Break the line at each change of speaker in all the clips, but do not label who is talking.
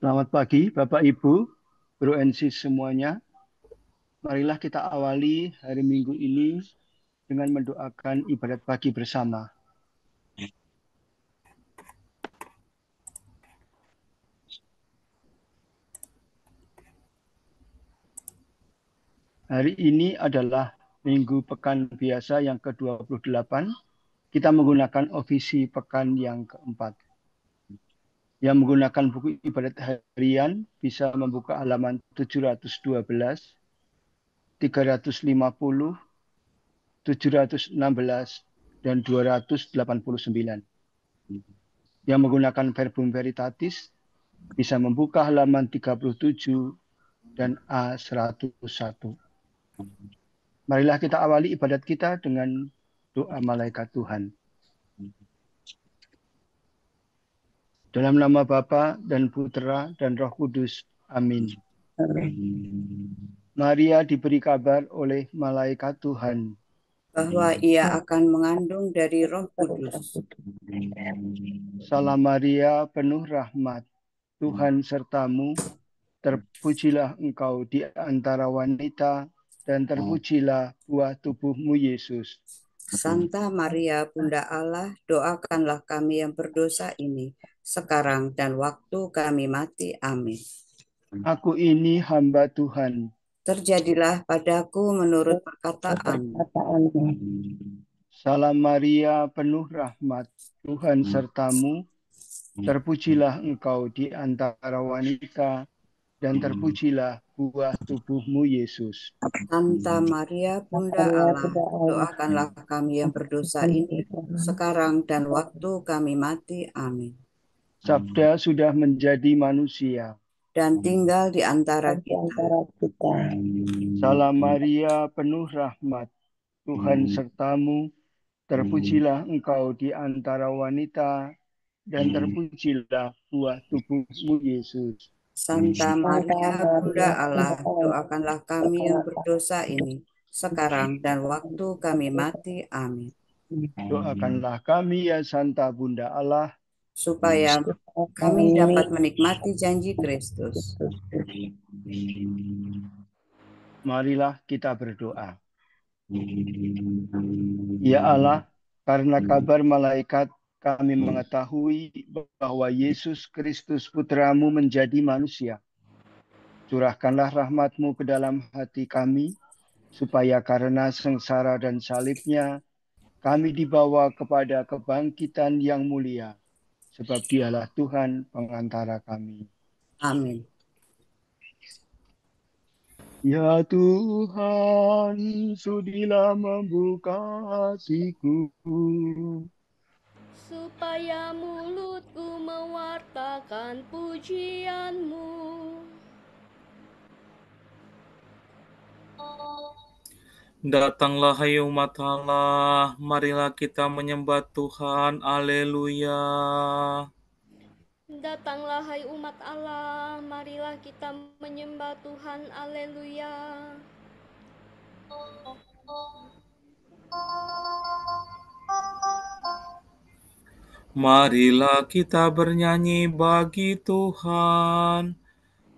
Selamat pagi, Bapak Ibu, Bro and Sis semuanya. Marilah kita awali hari Minggu ini dengan mendoakan ibadat pagi bersama. Hari ini adalah Minggu Pekan Biasa yang ke-28. Kita menggunakan ofisi pekan yang keempat. Yang menggunakan buku ibadat harian bisa membuka halaman 712, 350, 716, dan 289. Yang menggunakan verbum veritatis bisa membuka halaman 37 dan A101. Marilah kita awali ibadat kita dengan doa malaikat Tuhan. Dalam nama Bapa dan Putera dan Roh Kudus. Amin. Maria diberi kabar oleh malaikat Tuhan.
Bahwa ia akan mengandung dari Roh Kudus.
Salam Maria, penuh rahmat, Tuhan sertamu. Terpujilah engkau di antara wanita, dan terpujilah buah tubuhmu, Yesus.
Santa Maria, Bunda Allah, doakanlah kami yang berdosa ini, sekarang dan waktu kami mati. Amin.
Aku ini hamba Tuhan.
Terjadilah padaku menurut perkataanmu.
Salam Maria, penuh rahmat, Tuhan sertamu. Terpujilah engkau di antara wanita, dan terpujilah buah tubuhmu, Yesus.
Santa Maria, Bunda Allah, doakanlah kami yang berdosa ini, sekarang dan waktu kami mati. Amin.
Sabda sudah menjadi manusia.
Dan tinggal di antara kita.
Salam Maria, penuh rahmat, Tuhan sertamu. Terpujilah engkau di antara wanita, dan terpujilah buah tubuhmu, Yesus.
Santa Maria, Bunda Allah, doakanlah kami yang berdosa ini, sekarang dan waktu kami mati. Amin.
Doakanlah kami, ya Santa Bunda Allah,
Supaya kami dapat menikmati janji Kristus.
marilah kita berdoa. Ya Allah, karena kabar malaikat kami mengetahui bahwa Yesus Kristus Putramu menjadi manusia. Curahkanlah rahmat-Mu ke dalam hati kami, supaya karena sengsara dan salibnya, kami dibawa kepada kebangkitan yang mulia, sebab Dialah Tuhan pengantara kami.
Amin.
Ya Tuhan, sudilah membuka hatiku,
supaya mulutku mewartakan pujian-Mu.
Datanglah hai umat Allah, marilah kita menyembah Tuhan, Haleluya.
Datanglah hai umat Allah, marilah kita menyembah Tuhan, Haleluya.
Marilah kita bernyanyi bagi Tuhan,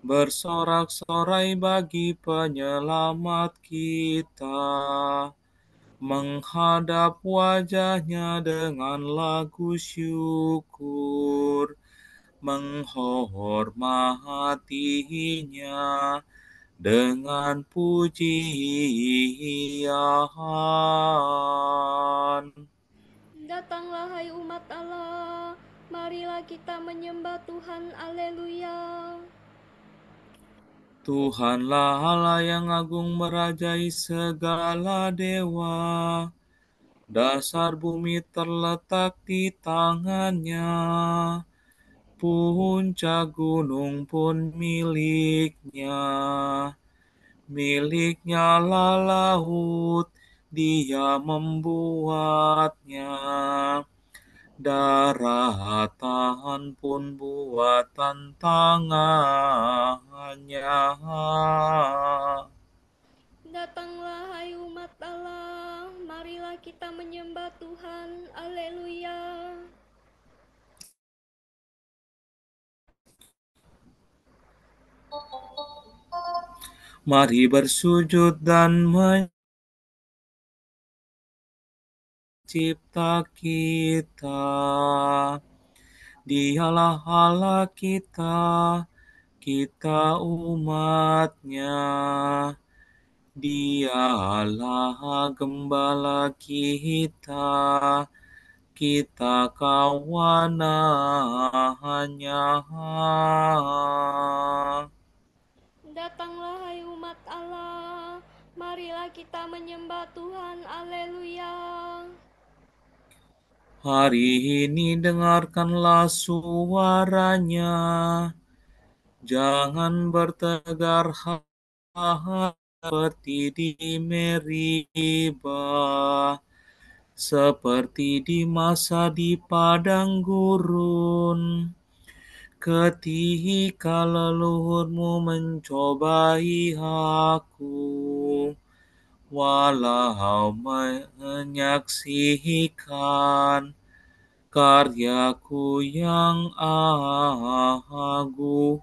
bersorak-sorai bagi penyelamat kita, menghadap wajahnya dengan lagu syukur, menghormatinya dengan pujian.
Datanglah hai umat Allah, marilah kita menyembah Tuhan, Haleluya.
Tuhanlah Allah yang agung merajai segala dewa. Dasar bumi terletak di tangannya. Puncak gunung pun miliknya. Miliknya lah laut, Dia membuatnya. Daratan pun buatan tangannya.
Datanglah hai umat Allah, marilah kita menyembah Tuhan, Haleluya.
Mari bersujud dan mencipta kita. Dialah Allah kita, kita umat-Nya. Dialah gembala kita, kita kawanannya.
Datanglah hai umat Allah, marilah kita menyembah Tuhan. Haleluya.
Hari ini dengarkanlah suaranya, jangan bertegar hati seperti di Meribah, seperti di masa di padang gurun, ketika leluhurmu mencobai aku, walau menyaksikan karyaku yang agung.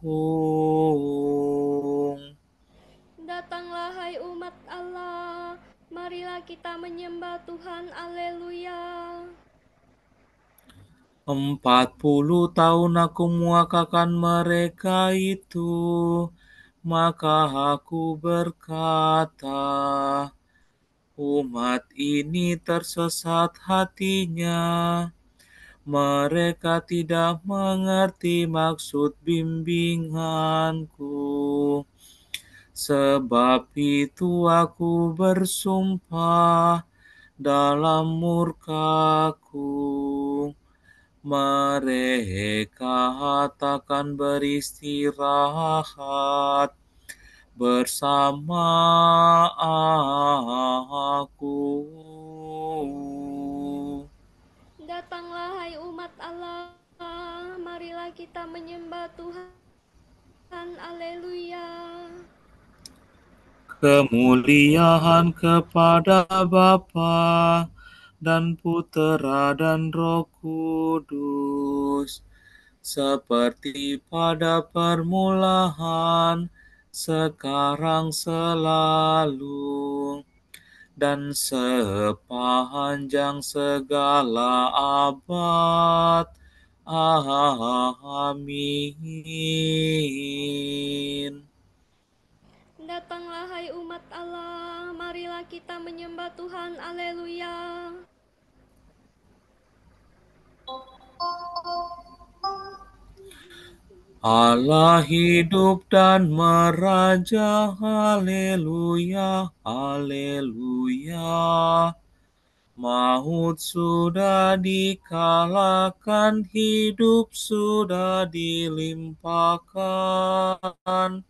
Datanglah hai umat Allah, marilah kita menyembah Tuhan. Haleluya.
40 tahun aku muakakan mereka itu, maka aku berkata, umat ini tersesat hatinya, mereka tidak mengerti maksud bimbinganku. Sebab itu aku bersumpah dalam murkaku, mereka takkan beristirahat bersama aku.
Datanglah hai umat Allah, marilah kita menyembah Tuhan. Haleluya.
Kemuliaan kepada Bapa dan Putera dan Roh Kudus, seperti pada permulaan, sekarang, selalu, dan sepanjang segala abad. Amin.
Datanglah hai umat Allah, marilah kita menyembah Tuhan. Haleluya.
Allah hidup dan meraja, haleluya, haleluya. Maut sudah dikalahkan, hidup sudah dilimpahkan.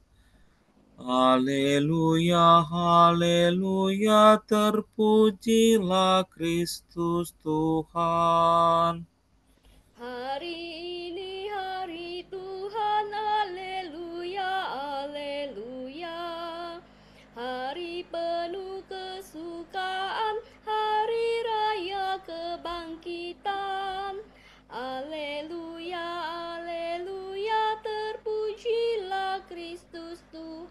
Haleluya, haleluya, terpujilah Kristus Tuhan.
Hari ini hari Tuhan, haleluya, haleluya. Hari penuh kesukaan, hari raya kebangkitan. Haleluya, haleluya, terpujilah Kristus Tuhan.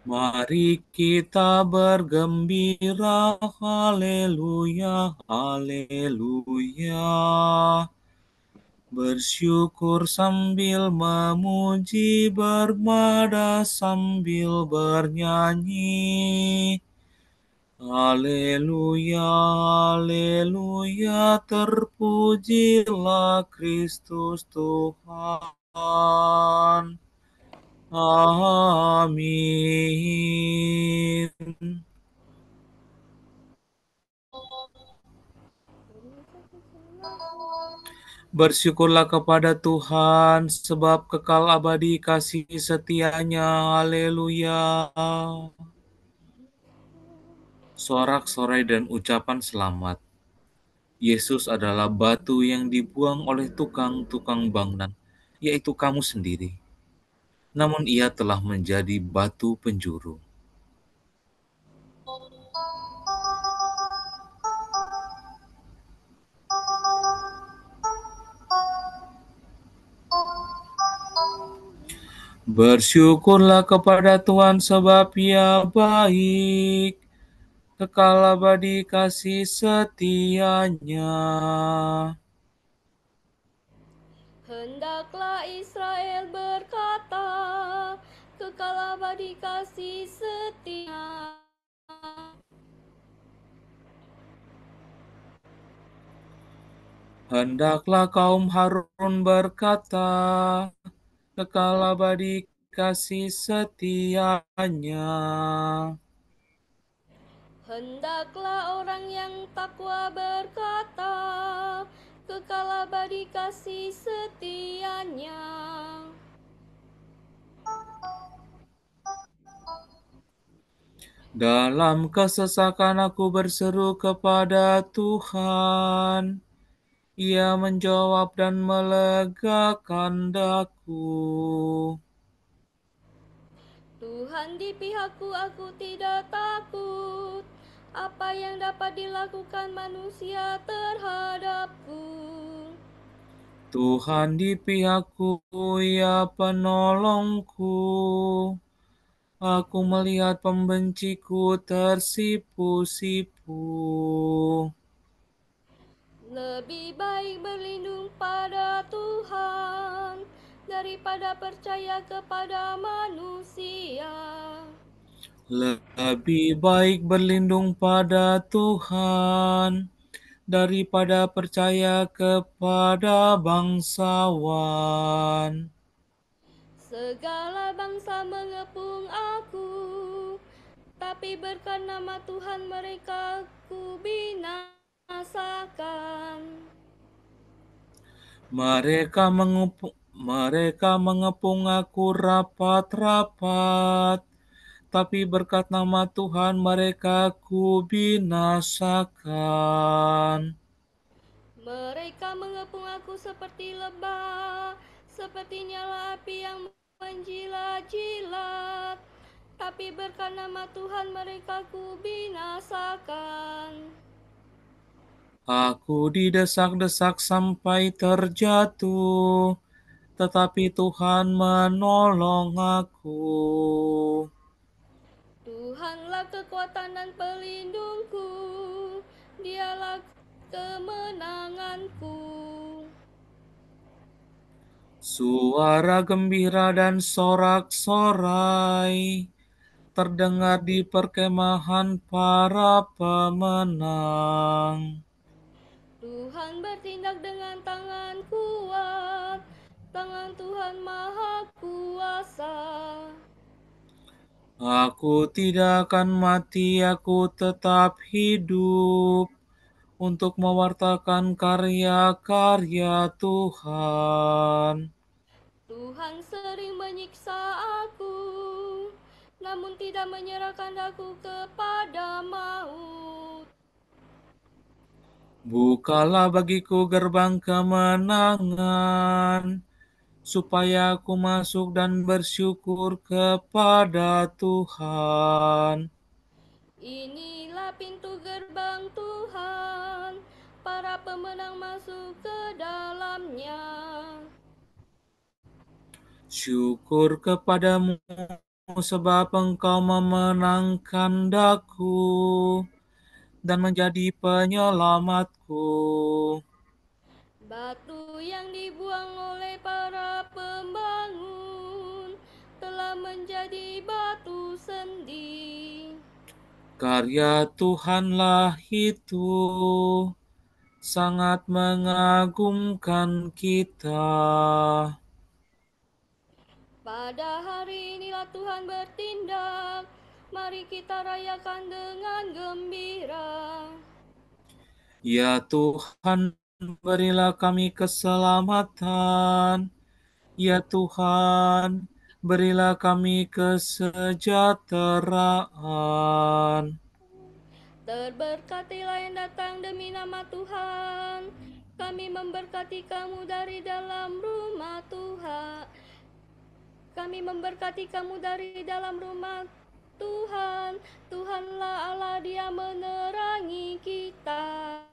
Mari kita bergembira, haleluya, haleluya. Bersyukur sambil memuji, bermada sambil bernyanyi. Haleluya, haleluya, terpujilah Kristus Tuhan. Amin. Bersyukurlah kepada Tuhan, sebab kekal abadi kasih setia-Nya. Haleluya. Sorak-sorai dan ucapan selamat. Yesus adalah batu yang dibuang oleh tukang-tukang bangunan, yaitu kamu sendiri. Namun ia telah menjadi batu penjuru. Bersyukurlah kepada Tuhan sebab Ia baik, kekal abadi kasih setianya.
Hendaklah Israel berkata, kekal abadi kasih setia.
Hendaklah kaum Harun berkata, kekal abadi kasih setianya.
Hendaklah orang yang takwa berkata, kekal abadi kasih setianya.
Dalam kesesakan aku berseru kepada Tuhan. Ia menjawab dan melegakan daku.
Tuhan di pihakku, aku tidak takut. Apa yang dapat dilakukan manusia terhadapku?
Tuhan di pihakku, Ia penolongku. Aku melihat pembenciku tersipu-sipu.
Lebih baik berlindung pada Tuhan daripada percaya kepada manusia.
Lebih baik berlindung pada Tuhan daripada percaya kepada bangsawan.
Segala bangsa mengepung aku, tapi berkat nama Tuhan mereka ku binasakan.
Mereka mengepung aku rapat-rapat, tapi berkat nama Tuhan mereka ku binasakan.
Mereka mengepung aku seperti lebah, seperti nyala api yang menjilat-jilat. Tapi berkat nama Tuhan mereka ku binasakan.
Aku didesak-desak sampai terjatuh, tetapi Tuhan menolong aku.
Tuhanlah kekuatan dan pelindungku, Dialah kemenanganku.
Suara gembira dan sorak-sorai terdengar di perkemahan para pemenang.
Tuhan bertindak dengan tangan kuat, tangan Tuhan maha kuasa.
Aku tidak akan mati, aku tetap hidup untuk mewartakan karya-karya Tuhan.
Tuhan sering menyiksa aku, namun tidak menyerahkan aku kepada maut.
Bukalah bagiku gerbang kemenangan, supaya aku masuk dan bersyukur kepada Tuhan.
Inilah pintu gerbang Tuhan, para pemenang masuk ke dalamnya.
Syukur kepadamu sebab Engkau memenangkan daku dan menjadi penyelamatku.
Batu yang dibuang oleh para pembangun telah menjadi batu sendi.
Karya Tuhanlah itu sangat mengagumkan kita.
Pada hari inilah Tuhan bertindak, mari kita rayakan dengan gembira.
Ya Tuhan, berilah kami keselamatan. Ya Tuhan, berilah kami kesejahteraan.
Terberkatilah yang datang demi nama Tuhan. Kami memberkati kamu dari dalam rumah Tuhan. Kami memberkati kamu dari dalam rumah Tuhan. Tuhanlah Allah, Dia menerangi kita.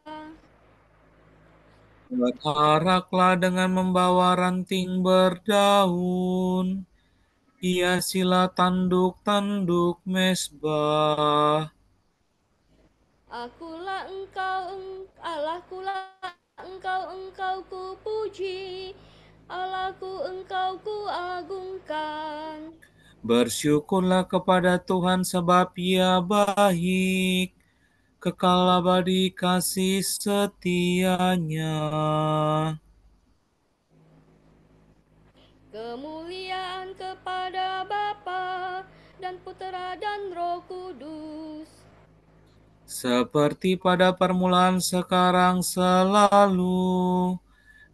Berharaklah dengan membawa ranting berdaun, Hiasilah tanduk-tanduk mezbah.
Akulah engkau, Allahkulah engkau ku puji, Allahku engkau ku agungkan.
Bersyukurlah kepada Tuhan sebab Ia baik, kekal abadi kasih setianya.
Kemuliaan kepada Bapa dan Putera dan Roh Kudus.
Seperti pada permulaan, sekarang, selalu,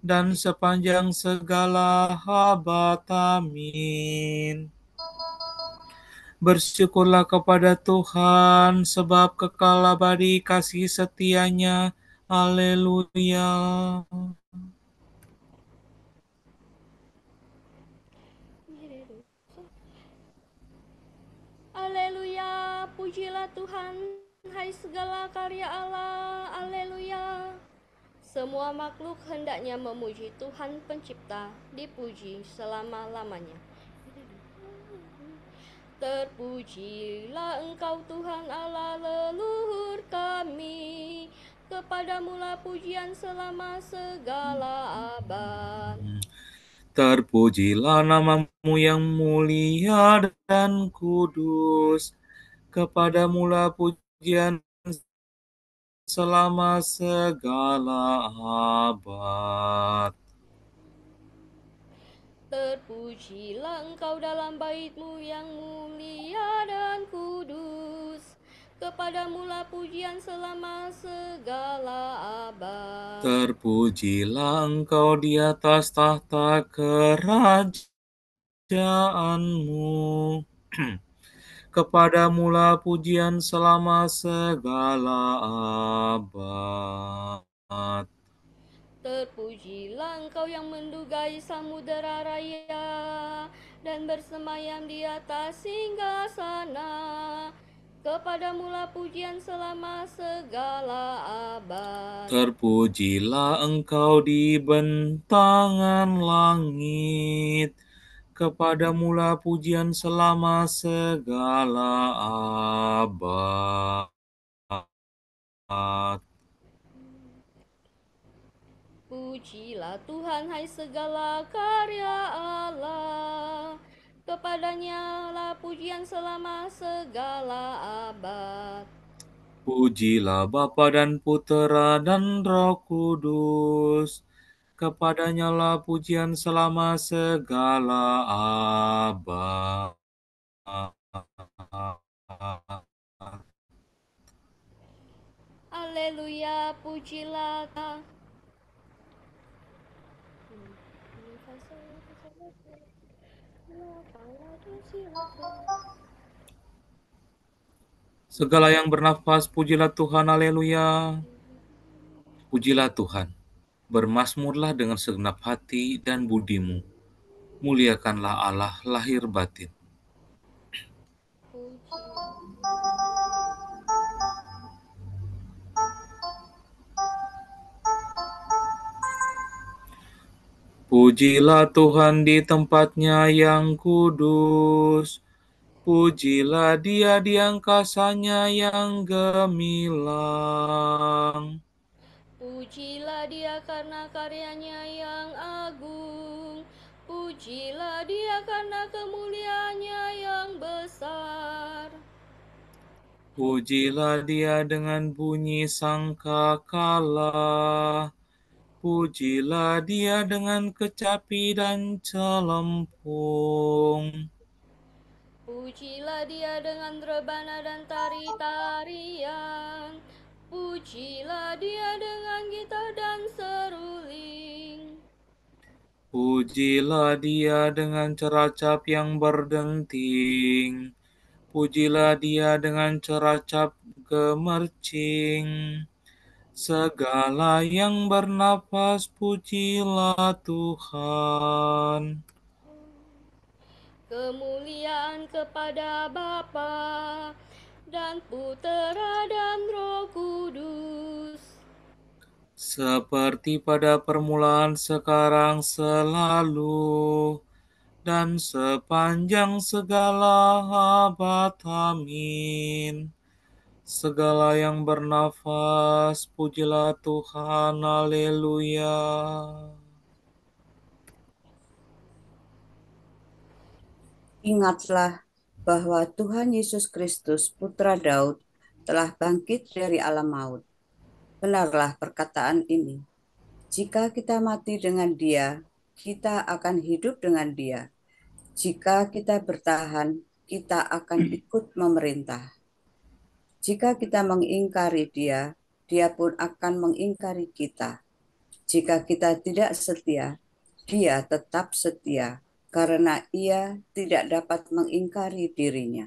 dan sepanjang segala abad. Amin. Bersyukurlah kepada Tuhan, sebab kekal abadi kasih setianya. Haleluya.
Haleluya, pujilah Tuhan, hai segala karya Allah. Haleluya. Semua makhluk hendaknya memuji Tuhan Pencipta, dipuji selama-lamanya. Terpujilah Engkau Tuhan Allah leluhur kami, kepadamulah pujian selama segala abad.
Terpujilah namamu yang mulia dan kudus, kepadamulah pujian selama segala abad.
Terpujilah Engkau dalam bait-Mu yang mulia dan kudus, kepadamulah pujian selama segala abad.
Terpujilah Engkau di atas tahta kerajaanmu. Kepadamulah pujian selama segala abad.
Terpujilah Engkau yang mendugai samudera raya dan bersemayam di atas singgasana. Kepadamulah pujian selama segala abad.
Terpujilah Engkau di bentangan langit. Kepadamulah pujian selama segala abad.
Pujilah Tuhan hai segala karya Allah, kepadanya lah pujian selama segala abad.
Pujilah Bapa dan Putera dan Roh Kudus, kepadanya lah pujian selama segala abad.
Haleluya, pujilah
Segala yang bernafas, pujilah Tuhan, haleluya. Pujilah Tuhan, bermazmurlah dengan segenap hati dan budimu. Muliakanlah Allah lahir batin. Pujilah Tuhan di tempatnya yang kudus. Pujilah Dia di angkasanya yang gemilang.
Pujilah Dia karena karyanya yang agung. Pujilah Dia karena kemuliaannya yang besar.
Pujilah Dia dengan bunyi sangkakala. Pujilah Dia dengan kecapi dan celempung.
Pujilah Dia dengan rebana dan tari-tarian. Pujilah Dia dengan gitar dan seruling.
Pujilah Dia dengan ceracap yang berdenting. Pujilah Dia dengan ceracap gemercing. Segala yang bernapas, pujilah Tuhan.
Kemuliaan kepada Bapa dan Putera dan Roh Kudus.
Seperti pada permulaan, sekarang, selalu, dan sepanjang segala abad. Amin. Segala yang bernafas, pujilah Tuhan. Haleluya.
Ingatlah bahwa Tuhan Yesus Kristus, Putra Daud, telah bangkit dari alam maut. Benarlah perkataan ini. Jika kita mati dengan Dia, kita akan hidup dengan Dia. Jika kita bertahan, kita akan ikut memerintah. Jika kita mengingkari Dia, Dia pun akan mengingkari kita. Jika kita tidak setia, Dia tetap setia, karena Ia tidak dapat mengingkari dirinya.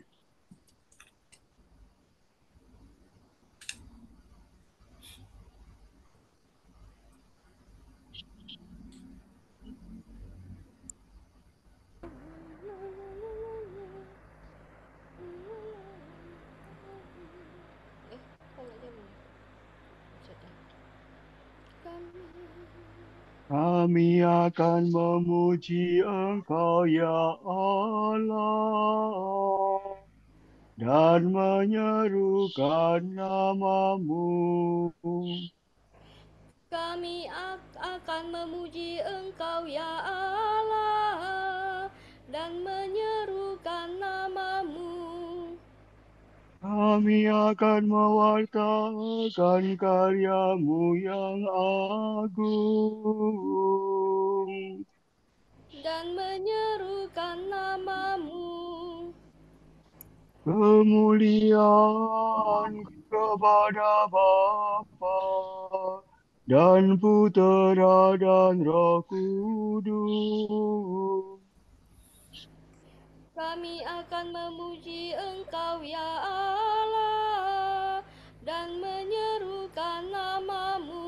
Kami akan memuji Engkau ya Allah dan menyerukan nama-Mu.
Kami akan memuji Engkau ya Allah dan menyerukan nama-Mu.
Kami akan mewartakan karya-Mu yang agung
dan menyerukan nama-Mu.
Kemuliaan kepada Bapa dan Putera dan Roh Kudus.
Kami akan memuji Engkau ya Allah dan menyerukan nama-Mu.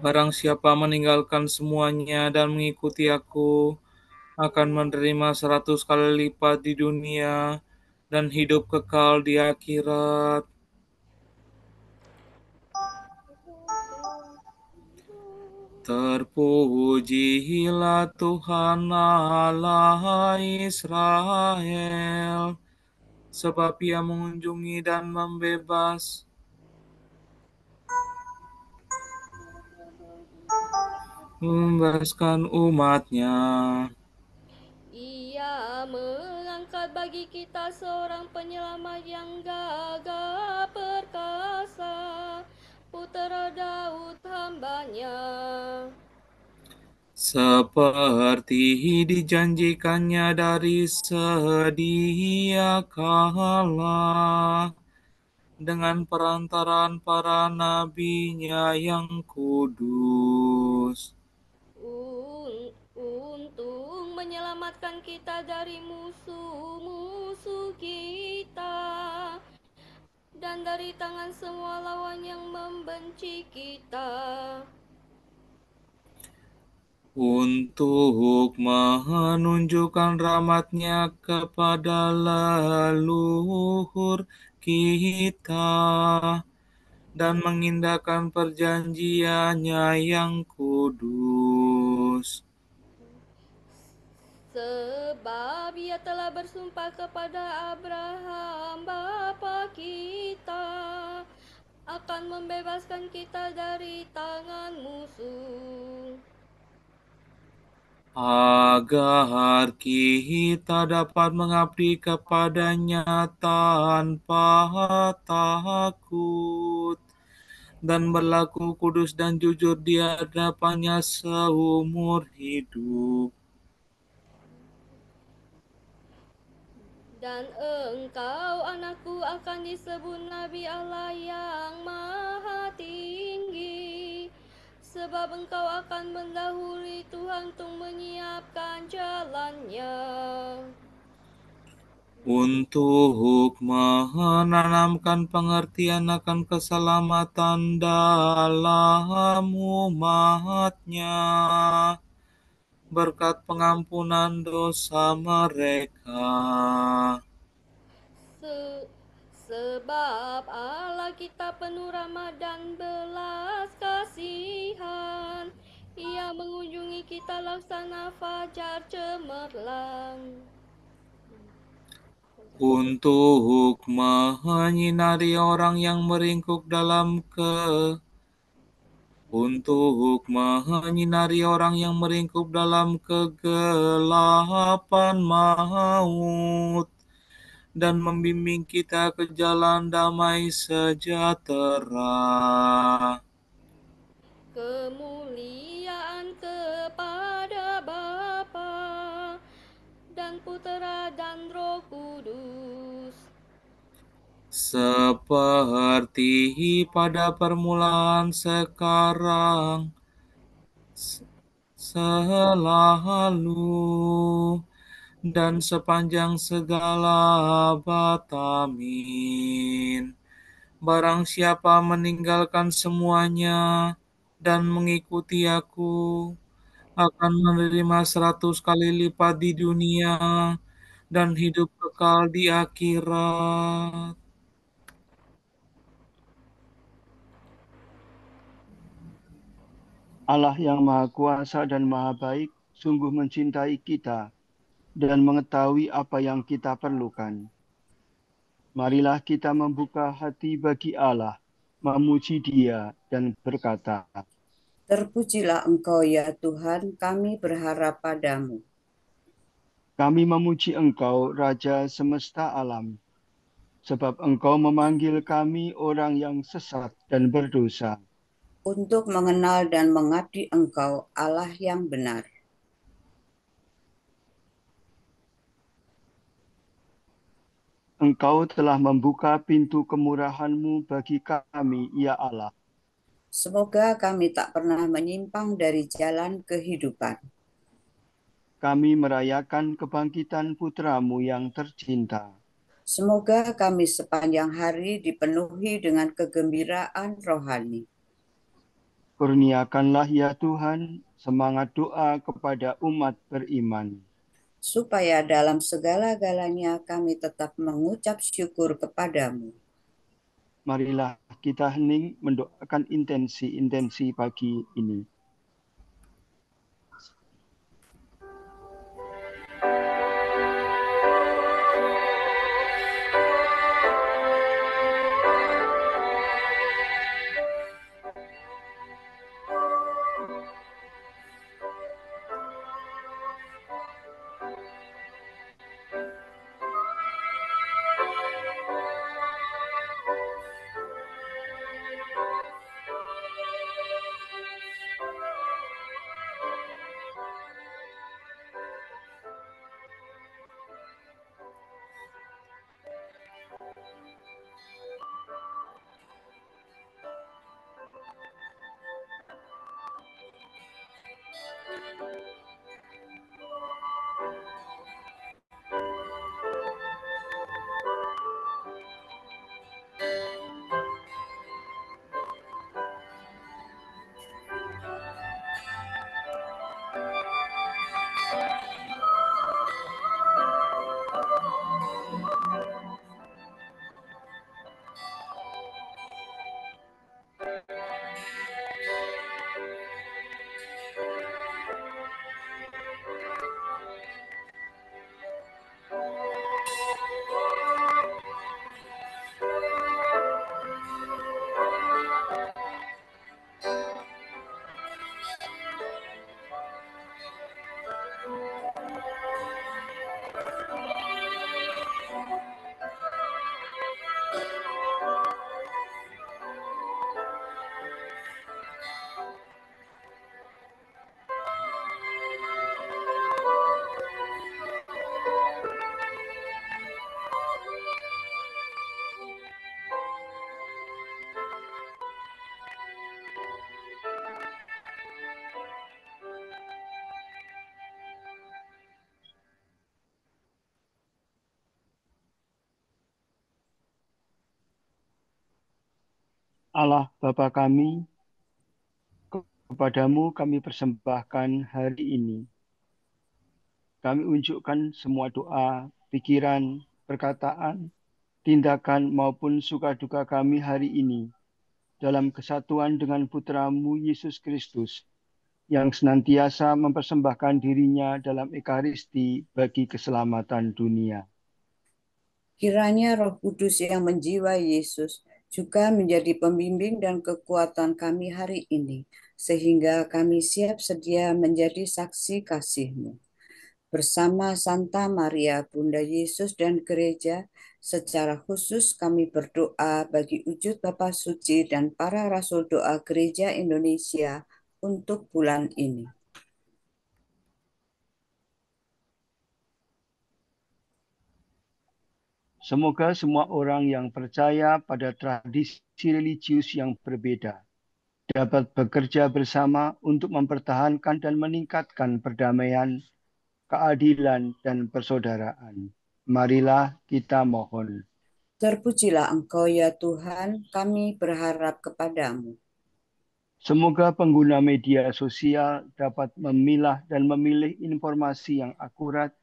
Barang siapa meninggalkan semuanya dan mengikuti aku, akan menerima 100 kali lipat di dunia dan hidup kekal di akhirat. Terpujilah Tuhan Allah Israel, sebab Ia mengunjungi dan membebaskan umat-Nya.
Ia mengangkat bagi kita seorang penyelamat yang gagah perkasa, Putera Daud hamba-Nya.
Seperti dijanjikannya dari sedia kala, dengan perantaraan para nabi-Nya yang kudus.
Untuk menyelamatkan kita dari musuh-musuh kita dan dari tangan semua lawan yang membenci kita,
untuk menunjukkan rahmat-Nya kepada leluhur kita dan mengindahkan perjanjian-Nya yang kudus.
sebab Ia telah bersumpah kepada Abraham bapa kita akan membebaskan kita dari tangan musuh,
agar kita dapat mengabdi kepada-Nya tanpa takut dan berlaku kudus dan jujur di hadapan-Nya seumur hidup.
dan engkau anakku akan disebut Nabi Allah yang Maha Tinggi, sebab engkau akan mendahului Tuhan untuk menyiapkan jalan-Nya,
Untuk menanamkan pengertian akan keselamatan dalam umat-Nya, berkat pengampunan dosa mereka.
Sebab Allah kita penuh rahmat dan belas kasihan. Ia mengunjungi kita laksana fajar cemerlang.
Untuk menyinari orang yang meringkuk dalam kegelapan maut dan membimbing kita ke jalan damai sejahtera.
Kemuliaan kepada Bapa dan Putera dan Roh Kudus,
Seperti pada permulaan, sekarang, selalu, dan sepanjang segala abad. Amin. Barang siapa meninggalkan semuanya dan mengikuti aku, akan menerima 100 kali lipat di dunia dan hidup kekal di akhirat.
Allah yang Maha Kuasa dan Maha Baik sungguh mencintai kita dan mengetahui apa yang kita perlukan. Marilah kita membuka hati bagi Allah, memuji Dia dan berkata,
Terpujilah Engkau ya Tuhan, kami berharap padamu.
kami memuji Engkau, Raja semesta alam, sebab Engkau memanggil kami orang yang sesat dan berdosa.
Untuk mengenal dan mengabdi Engkau, Allah yang benar.
Engkau telah membuka pintu kemurahan-Mu bagi kami, ya Allah.
Semoga kami tak pernah menyimpang dari jalan kehidupan.
Kami merayakan kebangkitan putra-Mu yang tercinta.
Semoga kami sepanjang hari dipenuhi dengan kegembiraan rohani.
Kurniakanlah ya Tuhan semangat doa kepada umat beriman.
Supaya dalam segala-galanya kami tetap mengucap syukur kepadamu.
Marilah kita hening mendoakan intensi-intensi pagi ini. Allah Bapa kami, kepadamu kami persembahkan hari ini. Kami unjukkan semua doa, pikiran, perkataan, tindakan maupun suka-duka kami hari ini dalam kesatuan dengan Putra-Mu Yesus Kristus, yang senantiasa mempersembahkan dirinya dalam Ekaristi bagi keselamatan dunia.
Kiranya Roh Kudus yang menjiwai Yesus juga menjadi pembimbing dan kekuatan kami hari ini, sehingga kami siap sedia menjadi saksi kasih-Mu. Bersama Santa Maria, Bunda Yesus dan Gereja, secara khusus kami berdoa bagi wujud Bapa Suci dan para Rasul Doa Gereja Indonesia untuk bulan ini.
Semoga semua orang yang percaya pada tradisi religius yang berbeda dapat bekerja bersama untuk mempertahankan dan meningkatkan perdamaian, keadilan, dan persaudaraan. Marilah kita mohon.
Terpujilah Engkau ya Tuhan, kami berharap kepadamu.
Semoga pengguna media sosial dapat memilah dan memilih informasi yang akurat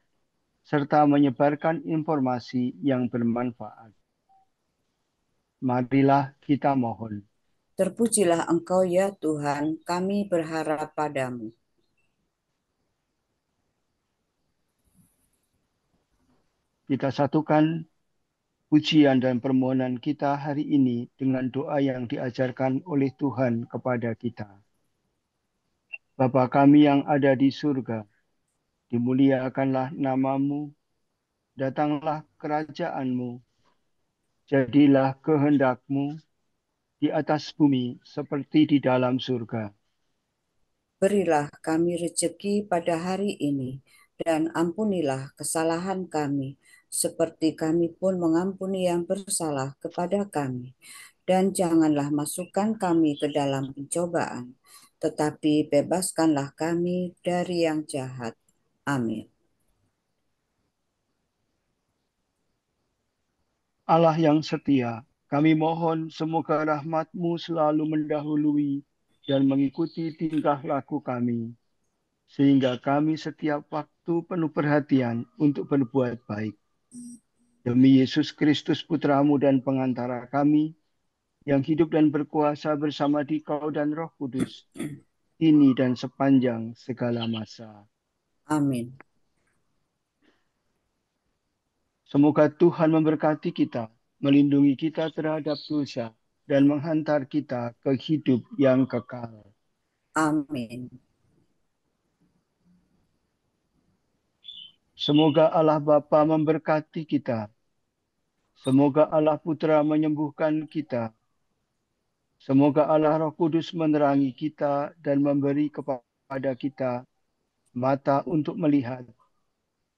serta menyebarkan informasi yang bermanfaat. Marilah kita mohon.
Terpujilah Engkau ya Tuhan, kami berharap padamu.
Kita satukan pujian dan permohonan kita hari ini dengan doa yang diajarkan oleh Tuhan kepada kita. Bapa kami yang ada di surga, dimuliakanlah nama-Mu, datanglah kerajaan-Mu, jadilah kehendak-Mu di atas bumi seperti di dalam surga.
Berilah kami rejeki pada hari ini, dan ampunilah kesalahan kami, seperti kami pun mengampuni yang bersalah kepada kami. Dan janganlah masukkan kami ke dalam pencobaan, tetapi bebaskanlah kami dari yang jahat. Amin.
Allah yang setia, kami mohon semoga rahmat-Mu selalu mendahului dan mengikuti tingkah laku kami, sehingga kami setiap waktu penuh perhatian untuk berbuat baik. Demi Yesus Kristus Putra-Mu dan pengantara kami, yang hidup dan berkuasa bersama Dikau dan Roh Kudus, kini dan sepanjang segala masa.
Amin.
Semoga Tuhan memberkati kita, melindungi kita terhadap dosa, dan menghantar kita ke hidup yang kekal.
Amin.
Semoga Allah Bapa memberkati kita. Semoga Allah Putra menyembuhkan kita. Semoga Allah Roh Kudus menerangi kita dan memberi kepada kita mata untuk melihat,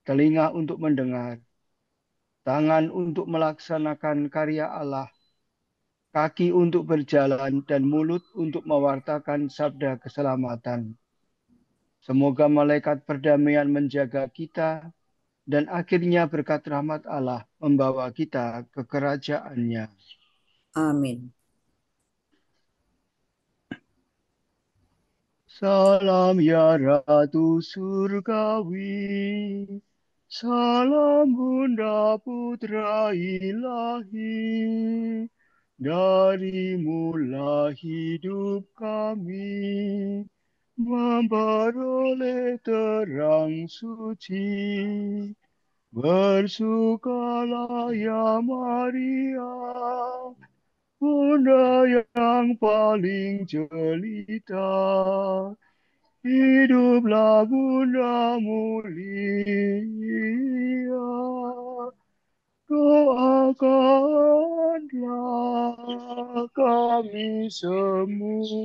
telinga untuk mendengar, tangan untuk melaksanakan karya Allah, kaki untuk berjalan, dan mulut untuk mewartakan sabda keselamatan. Semoga malaikat perdamaian menjaga kita, dan akhirnya berkat rahmat Allah membawa kita ke kerajaan-Nya.
Amin.
Salam ya Ratu Surgawi, salam Bunda Putra Ilahi, darimulah hidup kami, memperoleh terang suci. Bersukalah ya Maria, Bunda yang paling jelita. Hiduplah Bunda mulia, doakanlah kami semua.